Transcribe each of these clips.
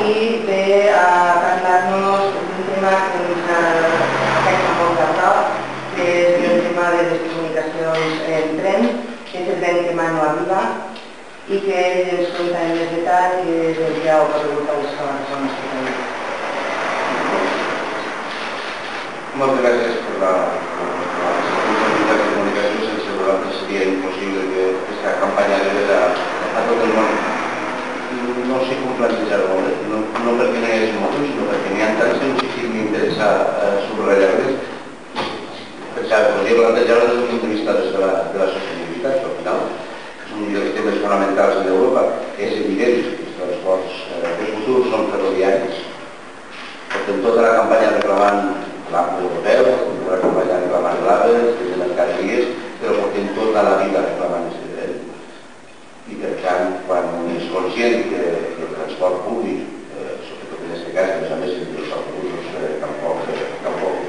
i ve a parlar-nos d'un tema que ens afecta molt a prop, que és el tema de les comunicacions en tren, que és el tren que mai no arriba i que ell ens conta en més detall i és el que ha ocorregut a les zones del nostre país. Moltes gràcies per la oportunitat de comunicació. Sense vosaltres seria impossible que aquesta campanya arribés a tot el món. No sé com plantejar-ho, no perquè no hi hagi motius, sinó perquè n'hi ha tants que no sé si m'interessa subratllar-les. Podria plantejar-ho des del punt de vista de la sostenibilitat, però al final és un dels temes fonamentals d'Europa. És evident que els transports de futur són ferroviaris. Portem tota la campanya reclamant l'AMP europeu, tota la campanya reclamant l'AVE, de mercaderies, però portem tota la vida reclamant aquest tren. I per tant, quan és conscient que el transport públic, sobretot en aquest cas, a més els autobusos tampoc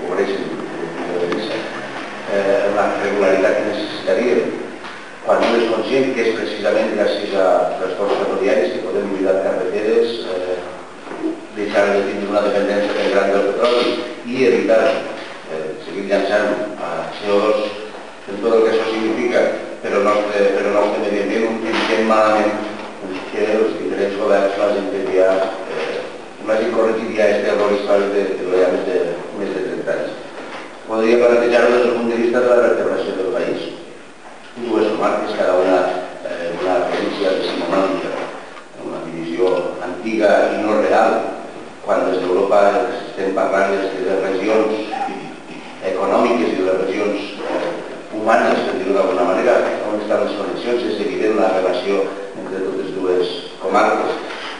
cobreixen la regularitat que necessitaria, quan no és conscient que és precisament gràcies a transports ferroviaris que podem oblidar carreteres, deixar de tenir una dependència tan gran del petroli i evitar seguir llançant CO2 en tot el que això significa per al nostre medi ambient, entenc malament que els diferents governs no hagin corregit ja aquest error històric de ja més de 30 anys. Podria plantejar-ho des del punt de vista de la vertebració del país. Dues comarques, cada una una referència decimonònica, una divisió antiga i no real, quan des d'Europa estem parlant de les regions econòmiques i de les regions humanes, per dir-ho d'alguna manera, on estan les connexions. És evident la relació entre totes dues comarques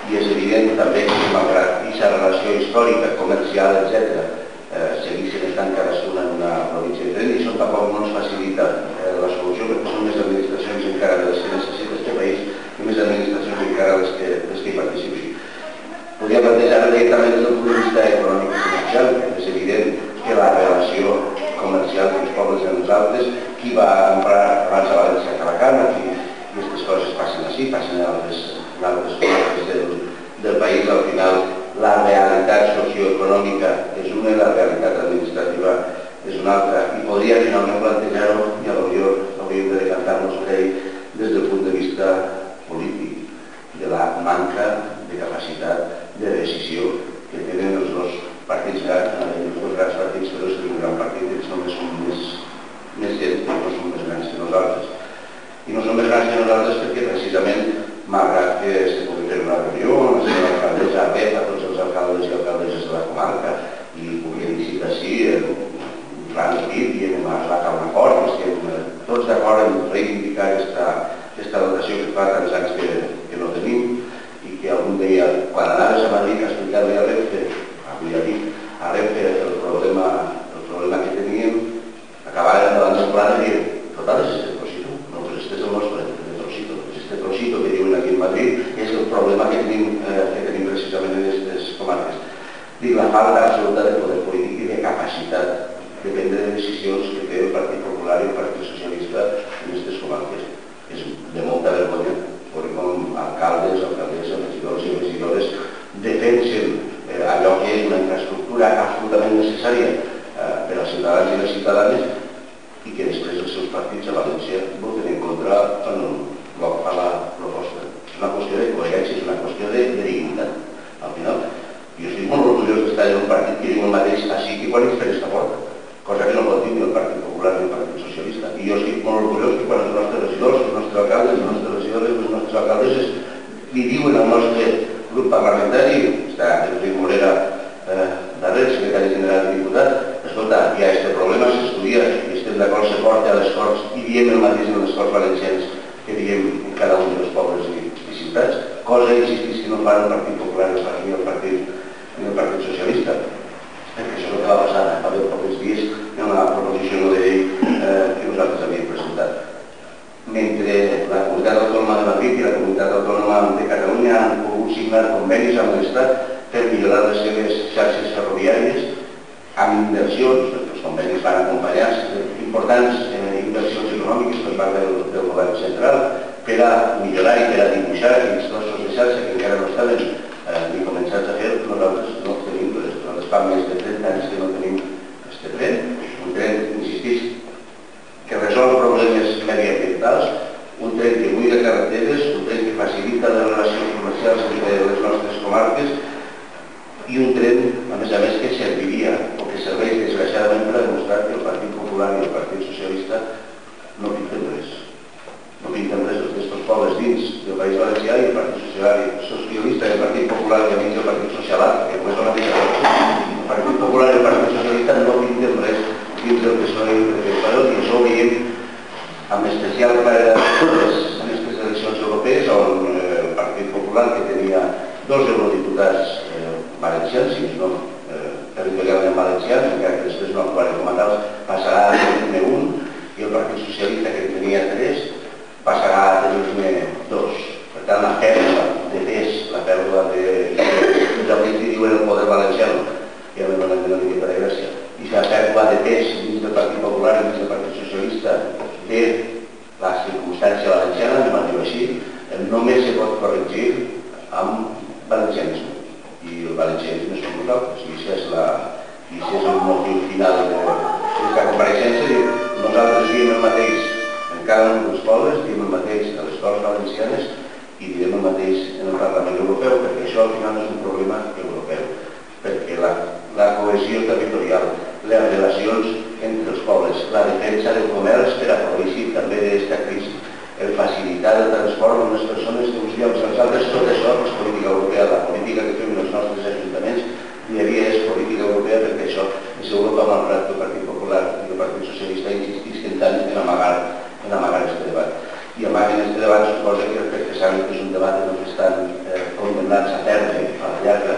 i és evident també que malgrat aquesta relació històrica, comercial, etc., segueixen estant cadascuna en una província diferent i això tampoc no ens facilita la solució, perquè són més administracions encara les que necessita aquest país i més administracions encara les que hi participen. Podria plantejar directament des del punt de vista econòmic i comercial. És evident que la relació comercial dels pobles i els altres, qui va comprar abans a València que a Alacant, i aquestes coses passen així, passen en altres comarques del país. Al final, la realitat socioeconòmica és una i la realitat administrativa és una altra. I podria finalment plantejar-ho, i potser hauríem de decantar-nos per ell, des del punt de vista polític, de la manca de capacitat de decisió que tenen els dos partits grans, els dos grans partits, però és un gran partit, ells només són més gent, no són més grans que nosaltres. I no són més grans que nosaltres perquè precisament, malgrat que se pugui fer una reunió, la senyora alcaldessa rep a tots els alcaldes i alcaldesses de la comarca i puguin dir així, un gran equip, i hem arribat a un acord, estem tots d'acord en reivindicar aquesta dotació que fa tants anys que no tenim, i que algun dia, quan anaves a Madrid a explicar-li a Renfe, avui ja dic, a Renfe el problema que teníem, acabaven davant del pla de dir, total, és este trocito, no, pues este és el nostre trocito, és este trocito que diuen aquí en Madrid, és el problema que tenim precisament en aquestes comarques. Dic, la falta absoluta de poder polític i de capacitat de prendre decisions que té el Partit Popular i el Partit Socialista en aquestes comarques. És de molta vergonya, perquè com alcaldes, alcaldesses, regidors i regidores defensen allò que és una infraestructura absolutament necessària per als ciutadans i les ciutadanes i que després els seus partits a València voten en contra quan fa la proposta. És una qüestió de coherència, és una qüestió de dignitat. Al final, jo estic molt orgullós d'estar en un partit que diu el mateix així que quan ells fem esta porta, cosa que no pot dir ni el Partit Popular ni el Partit Socialista. I jo estic molt orgullós que quan els nostres regidors, els nostres alcaldes, les nostres regidores, les nostres alcaldesses li diuen al nostre grup parlamentari, està Enric Morera darrere, secretari general i diputat, escolta, hi ha aquest problema, s'estudia i estem d'acord, se porta a les Corts i diem el mateix en les Corts Valencianes que diem en cada un dels pobles i ciutats, cosa, insistís, que no fan el Partit Popular ni el Partit Socialista. Perquè això és el que va passar fa pocs dies en la proposició de llei que nosaltres havíem presentat. Mentre la Comunitat Autònoma de Madrid i la Comunitat Autònoma de Catalunya han pogut signar convenis amb l'Estat per millorar les seves xarxes ferroviàries amb inversions, perquè els convenis van acompanyats d'importants inversions econòmiques per part del govern central per a millorar i per a dibuixar aquells trossos de xarxa que encara no estaven ni començats a Popular i amics del Partit Socialista, que no és la mateixa cosa. El Partit Popular i el Partit Socialista no pinten res dins del PSOE i del PSOE, i això ho veiem amb especial per en aquestes eleccions europees, on el Partit Popular, que tenia 2 eurodiputats valencians, si no territorialment valencians, encara que després no actuaré com a tals, passarà a tenir-ne un, i el Partit Socialista, que tenia 3, passarà a tenir-ne 2. Per tant, la pèrdua de pes, la pèrdua de... ja que diuen el poder valenciano, que ja m'he donat una mica per Grècia, i la pèrdua de pes dins del Partit Popular i dins del Partit Socialista de la circumstància valenciana, anem a dir-ho així, només se pot corregir amb valencianisme. I el valencianisme som nosaltres, i això és el motiu final d'aquesta compareixença. Nosaltres diem el mateix en cada un dels pobles, diem el mateix a les escoles valencianes i direm el mateix en el Parlament Europeu, perquè això al final és un problema europeu, perquè la cohesió territorial, les relacions entre els pobles, la defensa del comerç per a protegir també d'aquesta crisi, el facilitar el transport d'unes persones d'uns llocs als altres, tot això és política europea. La política que fem els nostres ajuntaments dia a dia és política europea, perquè això és Europa malgrat el Partit Popular i el Partit Socialista insisteixen tant en amagar aquest debat. I amaguen aquest debat suposa que, perquè saben que és un debat en què estan condemnats a perdre a la llarga